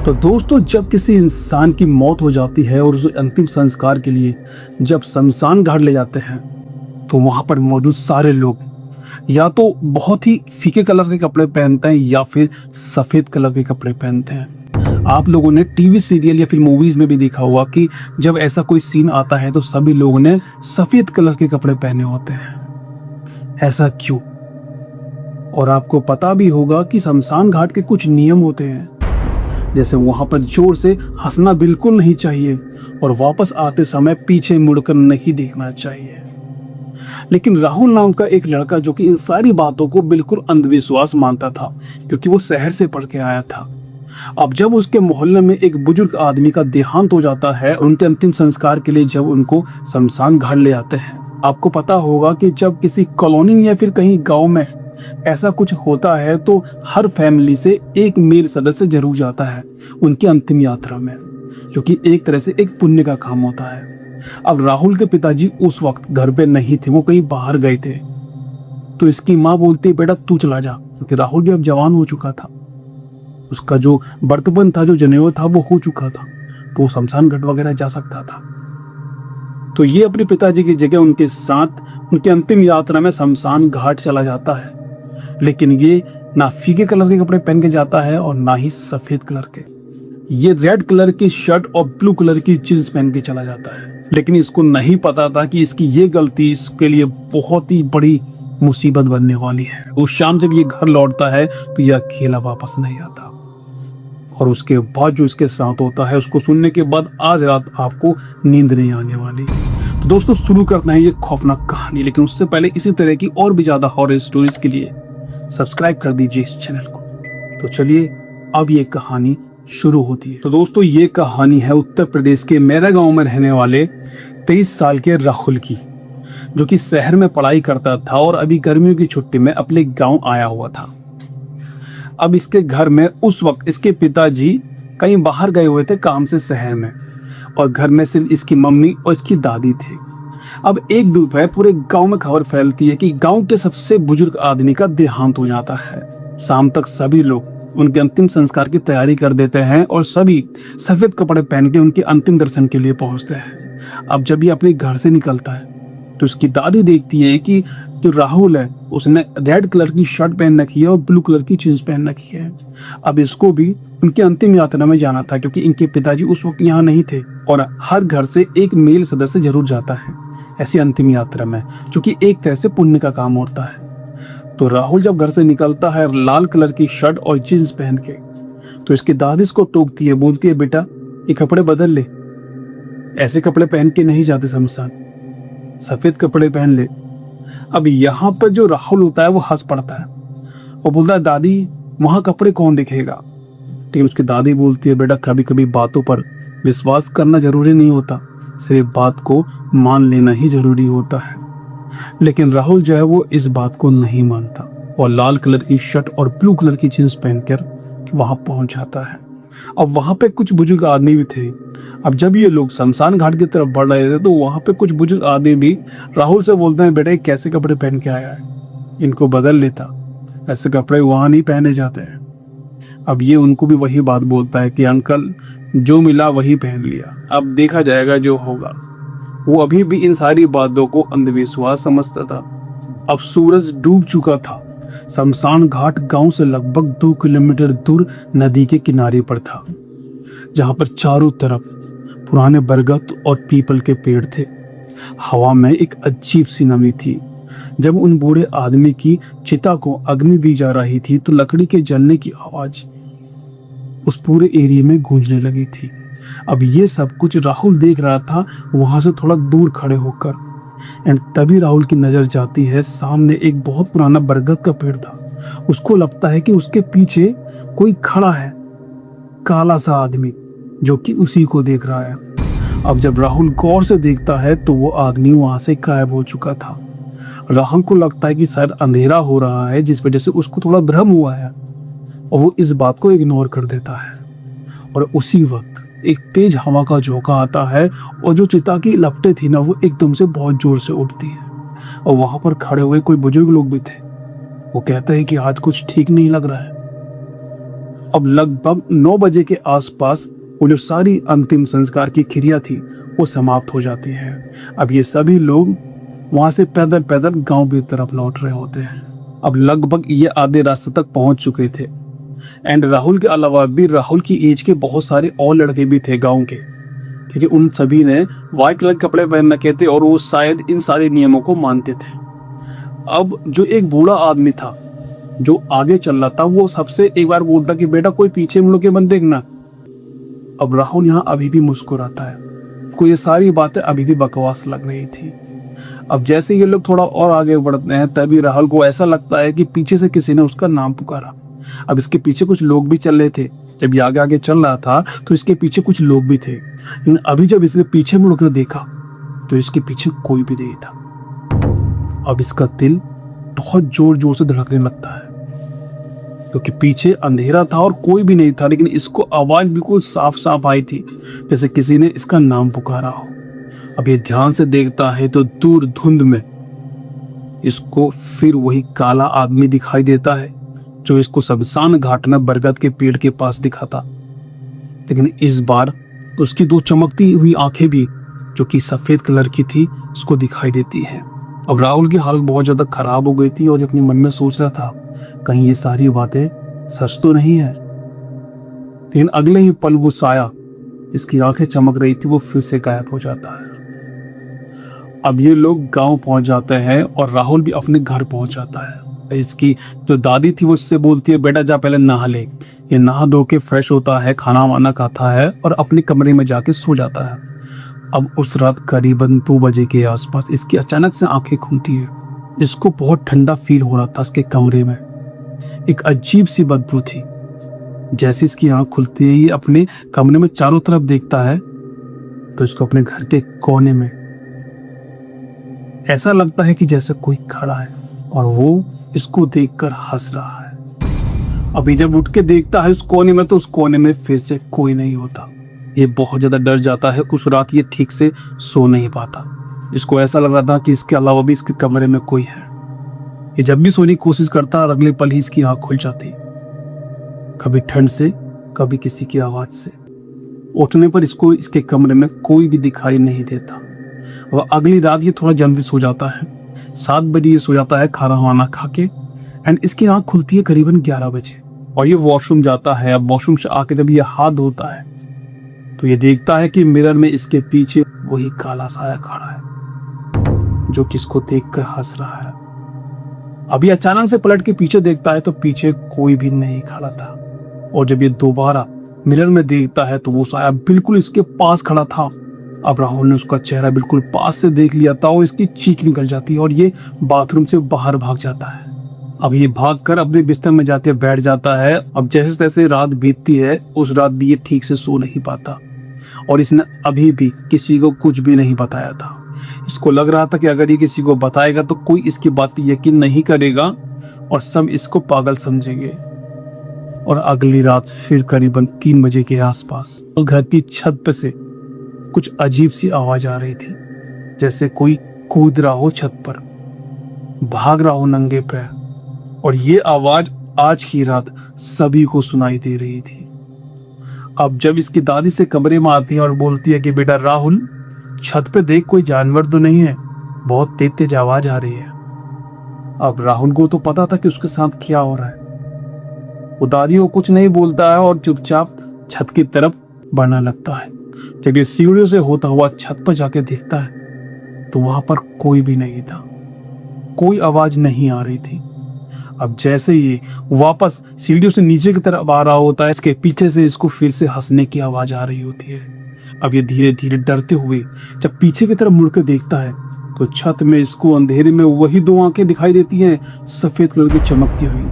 तो दोस्तों, जब किसी इंसान की मौत हो जाती है और उसे अंतिम संस्कार के लिए जब शमशान घाट ले जाते हैं, तो वहां पर मौजूद सारे लोग या तो बहुत ही फीके कलर के कपड़े पहनते हैं या फिर सफेद कलर के कपड़े पहनते हैं। आप लोगों ने टीवी सीरियल या फिर मूवीज में भी देखा हुआ कि जब ऐसा कोई सीन आता है तो सभी लोगों ने सफेद कलर के कपड़े पहने होते हैं। ऐसा क्यों? और आपको पता भी होगा कि शमशान घाट के कुछ नियम होते हैं, जैसे वहां पर जोर से हंसना बिल्कुल नहीं चाहिए और वापस आते समय पीछे मुड़कर नहीं देखना चाहिए। लेकिन राहुल नाम का एक लड़का जो कि इन सारी बातों को बिल्कुल अंधविश्वास मानता था, क्योंकि वो शहर से पढ़ के आया था। अब जब उसके मोहल्ले में एक बुजुर्ग आदमी का देहांत हो जाता है, उनके अंतिम संस्कार के लिए जब उनको शमशान घाट ले जाते हैं, आपको पता होगा कि जब किसी कॉलोनी या फिर कहीं गांव में ऐसा कुछ होता है तो हर फैमिली से एक मेल सदस्य जरूर जाता है उनकी अंतिम यात्रा में, जो कि एक तरह से एक पुण्य का काम होता है। अब राहुल के पिताजी उस वक्त घर पे नहीं थे, वो कहीं बाहर गए थे। तो इसकी माँ बोलती है, बेटा तू चला जा, क्योंकि राहुल भी अब जवान हो चुका था। उसका जो बर्तबन था, जो जनेऊ था, वो हो चुका था, तो वो शमशान घाट वगैरह जा सकता था। तो ये अपने पिताजी की जगह उनके साथ उनकी अंतिम यात्रा में शमशान घाट चला जाता है। लेकिन ये ना फीके कलर के कपड़े पहन के जाता है और ना ही सफेद कलर के। ये रेड कलर की शर्ट और ब्लू कलर की जींस पहन के चला जाता है। लेकिन इसको नहीं पता था कि इसकी ये गलती इसके लिए बहुत ही बड़ी मुसीबत बनने वाली है। उस शाम जब ये घर लौटता है तो ये अकेला वापस नहीं आता, और उसके बाद जो इसके साथ होता है उसको सुनने के बाद आज रात आपको नींद नहीं आने वाली। तो दोस्तों, शुरू करना है ये खौफनाक कहानी, लेकिन उससे पहले इसी तरह की और भी ज्यादा हॉरर स्टोरीज के लिए सब्सक्राइब कर दीजिए इस चैनल को। तो चलिए अब ये कहानी शुरू होती है। तो दोस्तों, ये कहानी है उत्तर प्रदेश के मेरा गांव में रहने वाले 23 साल के राहुल की, जो कि शहर में पढ़ाई करता था और अभी गर्मियों की छुट्टी में अपने गांव आया हुआ था। अब इसके घर में उस वक्त इसके पिताजी कहीं बाहर गए हुए थे काम से शहर में, और घर में सिर्फ इसकी मम्मी और इसकी दादी थे। अब एक दोपहर पूरे गांव में खबर फैलती है कि गांव के सबसे बुजुर्ग आदमी का देहांत हो जाता है। शाम तक सभी लोग उनके अंतिम संस्कार की तैयारी कर देते हैं और सभी सफेद कपड़े पहन के उनके अंतिम दर्शन के लिए पहुंचते हैं। अब जब ये अपने घर से निकलता है तो उसकी दादी देखती है कि जो राहुल है उसने रेड कलर की शर्ट पहन रखी है और ब्लू कलर की जींस पहन रखी है। अब इसको भी उनकी अंतिम यात्रा में जाना था, क्योंकि इनके पिताजी उस वक्त यहाँ नहीं थे, और हर घर से एक मेल सदस्य जरूर जाता है ऐसी अंतिम यात्रा में, जो कि एक तरह से पुण्य का काम होता है। तो राहुल जब घर से निकलता है लाल कलर की शर्ट और जींस पहन के, तो इसकी दादी इसको टोकती है, बोलती है, बेटा ये कपड़े बदल ले, ऐसे कपड़े पहन के नहीं जाते शमशान, सफेद कपड़े पहन ले। अब यहाँ पर जो राहुल होता है वो हंस पड़ता है और बोलता है, दादी वहां कपड़े कौन दिखेगा। लेकिन उसकी दादी बोलती है, बेटा कभी कभी बातों पर विश्वास करना जरूरी नहीं होता, सिर्फ बात को मान लेना ही जरूरी होता है। लेकिन राहुल जो है वो इस बात को नहीं मानता और लाल कलर की शर्ट और ब्लू कलर की जींस पहनकर वहां पहुंच जाता है। अब वहां पे कुछ बुजुर्ग आदमी भी थे। अब जब ये लोग शमशान घाट की तरफ बढ़ रहे थे तो वहां पे कुछ बुजुर्ग आदमी भी राहुल से बोलते हैं, बेटा कैसे कपड़े पहन के आया है, इनको बदल लेता, ऐसे कपड़े वहां नहीं पहने जाते हैं। अब ये उनको भी वही बात बोलता है कि अंकल जो मिला वही पहन लिया, अब देखा जाएगा जो होगा। वो अभी भी इन सारी बातों को अंधविश्वास समझता था। अब सूरज डूब चुका था। शमशान घाट गांव से लगभग 2 किलोमीटर दूर नदी के किनारे पर था, जहां पर चारों तरफ पुराने बरगद और पीपल के पेड़ थे। हवा में एक अजीब सी नमी थी। जब उन बूढ़े आदमी की चिता को अग्नि दी जा रही थी तो लकड़ी के जलने की आवाज उस पूरे एरिया में गूंजने लगी थी। अब ये सब कुछ राहुल देख रहा था वहां से थोड़ा दूर खड़े होकर, एंड तभी राहुल की नजर जाती है सामने एक बहुत पुराना बरगद का पेड़ था। उसको लगता है कि उसके पीछे कोई खड़ा है, काला सा आदमी, जो कि उसी को देख रहा है। अब जब राहुल गौर से देखता है तो वो आदमी वहां से गायब हो चुका था। राहुल को लगता है कि शायद अंधेरा हो रहा है, जिस वजह से उसको थोड़ा भ्रम हुआ है और वो इस बात को इग्नोर कर देता है। और उसी वक्त एक तेज हवा का झोंका आता है और जो चिता की लपटें थी ना, वो एकदम से बहुत जोर से उठती है। और वहां पर खड़े हुए कोई बुजुर्ग लोग भी थे। वो कहते हैं कि आज कुछ ठीक नहीं लग रहा है। अब लगभग 9 बजे के आसपास वो जो सारी अंतिम संस्कार की क्रिया थी वो समाप्त हो जाती है। अब ये सभी लोग वहां से पैदल पैदल गांव की तरफ लौट रहे होते हैं। अब लगभग ये आधे रास्ते तक पहुंच चुके थे। एंड राहुल के अलावा भी राहुल की एज के बहुत सारे और लड़के भी थे गांव के, क्योंकि उन सभी ने व्हाइट कलर के कपड़े पहन रखे थे और वो शायद इन सारे नियमों को मानते थे। अब जो एक बूढ़ा आदमी था जो आगे चल रहा था, वो सबसे एक बार बोलता कि बेटा कोई पीछे मुड़ के मत देखना। अब राहुल यहाँ अभी भी मुस्कुराता है, को ये सारी बातें अभी भी बकवास लग रही थी। अब जैसे ये लोग थोड़ा और आगे बढ़ते हैं तभी राहुल को ऐसा लगता है कि पीछे से किसी ने उसका नाम पुकारा। अब इसके पीछे कुछ लोग भी चल रहे थे। जब ये आगे आगे चल रहा था तो इसके पीछे कुछ लोग भी थे, लेकिन अभी जब इसने पीछे मुड़कर देखा तो इसके पीछे कोई भी नहीं था। अब इसका दिल बहुत जोर जोर से धड़कने लगता है, क्योंकि पीछे अंधेरा था और कोई भी नहीं था, लेकिन इसको आवाज बिल्कुल साफ साफ आई थी जैसे किसी ने इसका नाम पुकारा हो। अब ये ध्यान से देखता है तो दूर धुंध में इसको फिर वही काला आदमी दिखाई देता है जो इसको शमशान घाट में बरगद के पेड़ के पास दिखा था। लेकिन इस बार उसकी दो चमकती हुई आंखें भी, जो कि सफेद कलर की थी, उसको दिखाई देती हैं। अब राहुल की हालत बहुत ज्यादा खराब हो गई थी और अपने मन में सोच रहा था कहीं ये सारी बातें सच तो नहीं है। लेकिन अगले ही पल वो साया, इसकी आंखें चमक रही थी, वो फिर से गायब हो जाता है। अब ये लोग गांव पहुंच जाते हैं और राहुल भी अपने घर पहुंच जाता है। इसकी जो दादी थी वो इससे बोलती है बेटा जा पहले नहा ले। ये नहा धो के फ्रेश होता है, खाना वाना खाता है और अपने कमरे में जाके सो जाता है। अब उस रात करीबन 2 बजे के आसपास इसकी अचानक से आंखें खुलती है। इसको बहुत ठंडा फील हो रहा था इसके कमरे में। एक अजीब सी बदबू थी। जैसे इसकी आंख खुलती है ये अपने कमरे में चारों तरफ देखता है तो इसको अपने घर के कोने में ऐसा लगता है कि जैसे कोई खड़ा है और वो इसको देखकर हंस रहा है। अभी जब उठ के देखता है उस कोने में तो उस कोने में फिर से कोई नहीं होता। ये बहुत ज्यादा डर जाता है। उस रात ये ठीक से सो नहीं पाता। इसको ऐसा लग रहा था कि इसके अलावा भी इसके कमरे में कोई है। ये जब भी सोने की कोशिश करता और अगले पल ही इसकी आंख खुल जाती, कभी ठंड से कभी किसी की आवाज से। उठने पर इसको इसके कमरे में कोई भी दिखाई नहीं देता। वह अगली रात ये थोड़ा जल्दी सो जाता है। 7 बजे ये सो जाता है खाना वाना खा के। एंड इसकी आंख खुलती है करीबन 11 बजे और ये वॉशरूम जाता है। अब वॉशरूम से आके जब ये हाथ धोता है तो ये देखता है कि मिरर में इसके पीछे वही काला साया खड़ा है जो किसको देखकर हंस रहा है। अभी अचानक से पलट के पीछे देखता है तो पीछे कोई भी नहीं खड़ा था। और जब ये दोबारा मिरर में देखता है तो वो साया बिल्कुल इसके पास खड़ा था। अब राहुल ने उसका चेहरा बिल्कुल पास से देख लिया था और इसकी चीख निकल जाती है और ये बाथरूम से बाहर भाग जाता है। अब ये भागकर अपने बिस्तर में जाके बैठ जाता है। अब जैसे तैसे रात बीतती है, उस रात भी ये ठीक से सो नहीं पाता और इसने अभी भी किसी को कुछ भी नहीं बताया था। इसको लग रहा था कि अगर ये किसी को बताएगा तो कोई इसकी बात पे यकीन नहीं करेगा और सब इसको पागल समझेंगे। और अगली रात फिर करीबन 3 बजे के आसपास घर की छत पे से कुछ अजीब सी आवाज आ रही थी, जैसे कोई कूद रहा हो छत पर, भाग रहा हो नंगे पैर। और ये आवाज आज की रात सभी को सुनाई दे रही थी। अब जब इसकी दादी से कमरे में आती है और बोलती है कि बेटा राहुल छत पे देख, कोई जानवर तो नहीं है, बहुत तेज तेज आवाज आ रही है। अब राहुल को तो पता था कि उसके साथ क्या हो रहा है। वो दादी को कुछ नहीं बोलता है और चुपचाप छत की तरफ बढ़ने लगता है। जब ये सीढ़ियों से होता हुआ छत पर जाके देखता है तो वहां पर कोई भी नहीं था, कोई आवाज नहीं आ रही थी। अब जैसे ही वापस सीढ़ियों से नीचे की तरफ आ रहा होता है, इसके पीछे से इसको फिर से हंसने की आवाज आ रही होती है। अब ये धीरे धीरे डरते हुए जब पीछे की तरफ मुड़ के देखता है तो छत में इसको अंधेरे में वही 2 आंखें दिखाई देती हैं, सफेद कलर की चमकती हुई।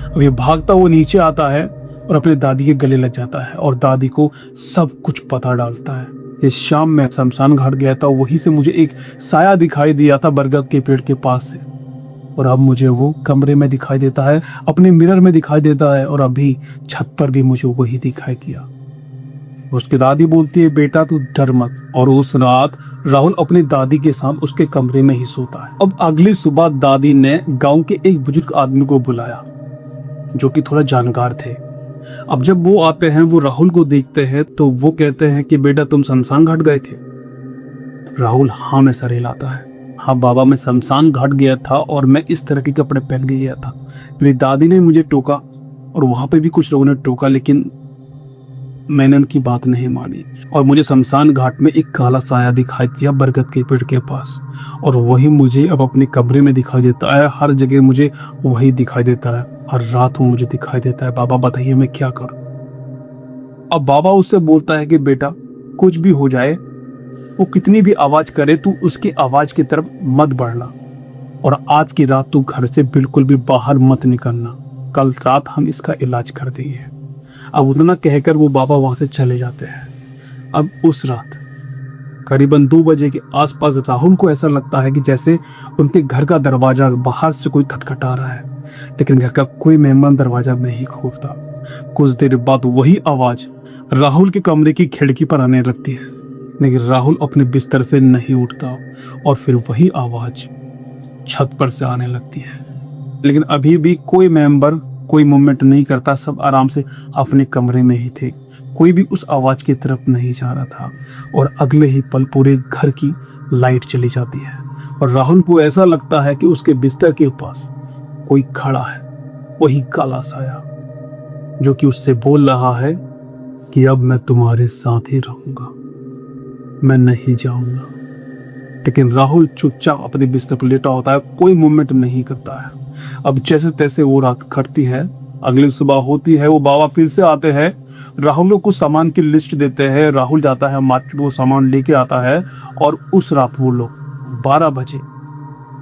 अब ये भागता हुआ नीचे आता है और अपने दादी के गले लग जाता है और दादी को सब कुछ पता डालता है। इस शाम में शमशान घाट गया था, वहीं से मुझे एक साया दिखाई दिया था बरगद के पेड़ के पास से, और अब मुझे वो कमरे में दिखाई देता है, अपने मिरर में दिखाई देता है और अभी छत पर भी मुझे वही दिखाई दिया। उसकी दादी बोलती है बेटा तू डर मत। और उस रात राहुल अपनी दादी के साथ उसके कमरे में ही सोता है। अब अगली सुबह दादी ने गांव के एक बुजुर्ग आदमी को बुलाया जो कि थोड़ा जानकार थे। अब जब वो आते हैं, वो राहुल को देखते हैं, तो वो कहते हैं कि बेटा तुम शमशान घाट गए थे? राहुल हाँ में सर हिलाता है। हाँ बाबा, मैं शमशान घाट गया था और मैं इस तरह के कपड़े पहन के गया था। मेरी दादी ने मुझे टोका और वहाँ पे भी कुछ लोगों ने टोका, लेकिन मैंने उनकी बात नहीं मानी और मुझे शमशान घाट में एक काला साया दिखाई दिया बरगद के पेड़ के पास, और वही मुझे अब अपने कमरे में दिखाई देता है। हर जगह मुझे वही दिखाई देता है, हर रात में मुझे दिखाई देता है। बाबा बताइए मैं क्या करूं? अब बाबा उससे बोलता है कि बेटा कुछ भी हो जाए, वो कितनी भी आवाज करे, तू उसकी आवाज की तरफ मत बढ़ना, और आज की रात तू घर से बिल्कुल भी बाहर मत निकलना। कल रात हम इसका इलाज कर देंगे। अब उतना कहकर वो बाबा वहां से चले जाते हैं। अब उस रात करीबन 2 बजे के आसपास राहुल को ऐसा लगता है कि जैसे उनके घर का दरवाजा बाहर से कोई खटखटा रहा है, लेकिन घर का कोई मेहमान दरवाजा नहीं खोलता। कुछ देर बाद वही आवाज राहुल के कमरे की खिड़की पर आने लगती है, लेकिन राहुल अपने बिस्तर से नहीं उठता, और फिर वही आवाज छत पर से आने लगती है। लेकिन अभी भी कोई मेंबर कोई मूवमेंट नहीं करता, सब आराम से अपने कमरे में ही थे। कोई भी उस आवाज की तरफ नहीं जा रहा था, और अगले ही पल पूरे घर की लाइट चली जाती है, और राहुल को ऐसा लगता है कि उसके बिस्तर के पास कोई खड़ा है, वही काला साया जो कि उससे बोल रहा है कि अब मैं तुम्हारे साथ ही रहूंगा, मैं नहीं जाऊंगा। लेकिन राहुल चुपचाप अपने बिस्तर पर लेटा होता है, कोई मूवमेंट नहीं करता है। अब जैसे तैसे वो रात कटती है, अगली सुबह होती है, वो बाबा फिर से आते हैं, राहुल को कुछ सामान की लिस्ट देते हैं। राहुल जाता है मार्केट, वो सामान लेके आता है, और उस रात वो लोग 12 बजे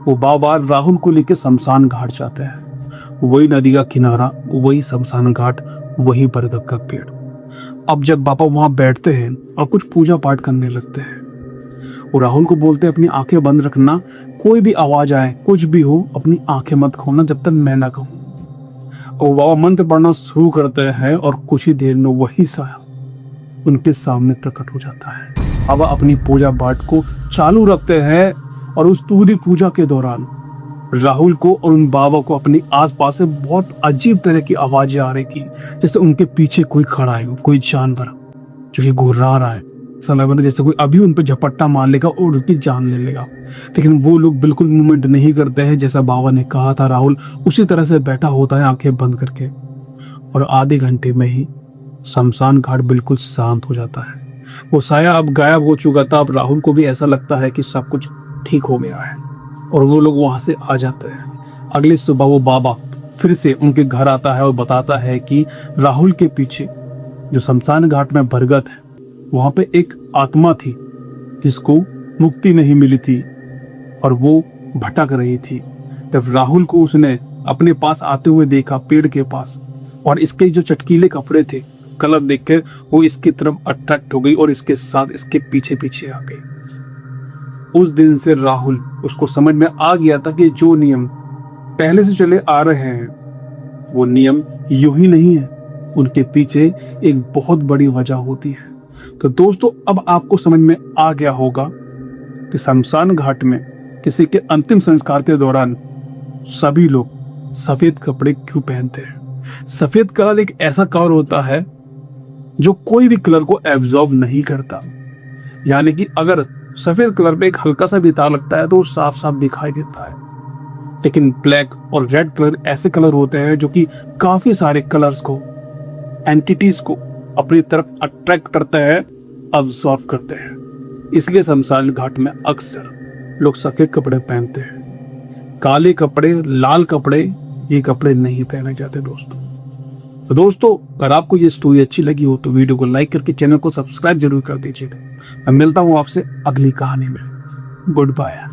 वो बाबा राहुल को लेके शमशान घाट जाते हैं। वही नदी का किनारा, वही शमशान घाट, वही बरगद का पेड़। अब जब बाबा वहां बैठते हैं और कुछ पूजा पाठ करने लगते हैं, वो राहुल को बोलते हैं अपनी आंखें बंद रखना, कोई भी आवाज आए, कुछ भी हो, अपनी आंखें मत खोलना जब तक मैं ना कहूं। और बाबा मंत्र पढ़ना शुरू करते हैं, और कुछ ही देर में वही साया उनके सामने प्रकट हो जाता है। बाबा अपनी पूजा पाठ को चालू रखते हैं, और उस पूरी पूजा के दौरान राहुल को और उन बाबा को अपनी आसपास से बहुत अजीब तरह की आवाजें आ रही थी, जैसे उनके पीछे कोई खड़ा है, कोई जानवर जो कि घुर्रा रहा है, सलावर जैसे कोई अभी उन पर झपट्टा मार लेगा और उनकी जान ले लेगा। लेकिन वो लोग बिल्कुल मूवमेंट नहीं करते हैं। जैसा बाबा ने कहा था, राहुल उसी तरह से बैठा होता है आंखें बंद करके, और आधे घंटे में ही शमशान घाट बिल्कुल शांत हो जाता है। वो साया अब गायब हो चुका था। अब राहुल को भी ऐसा लगता है कि सब कुछ ठीक हो गया है, और वो लोग वहां से आ जाते हैं। अगली सुबह वो बाबा फिर से उनके घर आता है और बताता है कि राहुल के पीछे जो शमशान घाट में बरगद है, वहां पे एक आत्मा थी जिसको मुक्ति नहीं मिली थी, और वो भटक रही थी। जब राहुल को उसने अपने पास आते हुए देखा पेड़ के पास, और इसके जो चटकीले कपड़े थे, कलर देखकर वो इसकी तरफ अट्रैक्ट हो गई और इसके साथ इसके पीछे पीछे आ गई। उस दिन से राहुल उसको समझ में आ गया था कि जो नियम पहले से चले आ रहे हैं, वो नियम यूं ही नहीं है, उनके पीछे एक बहुत बड़ी वजह होती है। तो दोस्तों, अब आपको समझ में आ गया होगा कि शमशान घाट में किसी के अंतिम संस्कार के दौरान सभी लोग सफेद कपड़े क्यों पहनते हैं। सफेद कलर एक ऐसा कलर होता है जो कोई भी कलर को एब्जॉर्ब नहीं करता, यानी कि अगर सफेद कलर पे एक हल्का सा भी तार लगता है तो वो साफ साफ दिखाई देता है। लेकिन ब्लैक और रेड कलर ऐसे कलर होते हैं जो कि काफी सारे कलर्स को, एंटिटीज को अपनी तरफ अट्रैक्ट करते हैं, अब्सॉर्ब करते हैं। इसलिए शमशान घाट में अक्सर लोग सफेद कपड़े पहनते हैं। काले कपड़े, लाल कपड़े, ये कपड़े नहीं पहने जाते दोस्तों। तो दोस्तों, अगर आपको ये स्टोरी अच्छी लगी हो तो वीडियो को लाइक करके चैनल को सब्सक्राइब जरूर कर दीजिएगा। मैं मिलता हूँ आपसे अगली कहानी में। Good bye.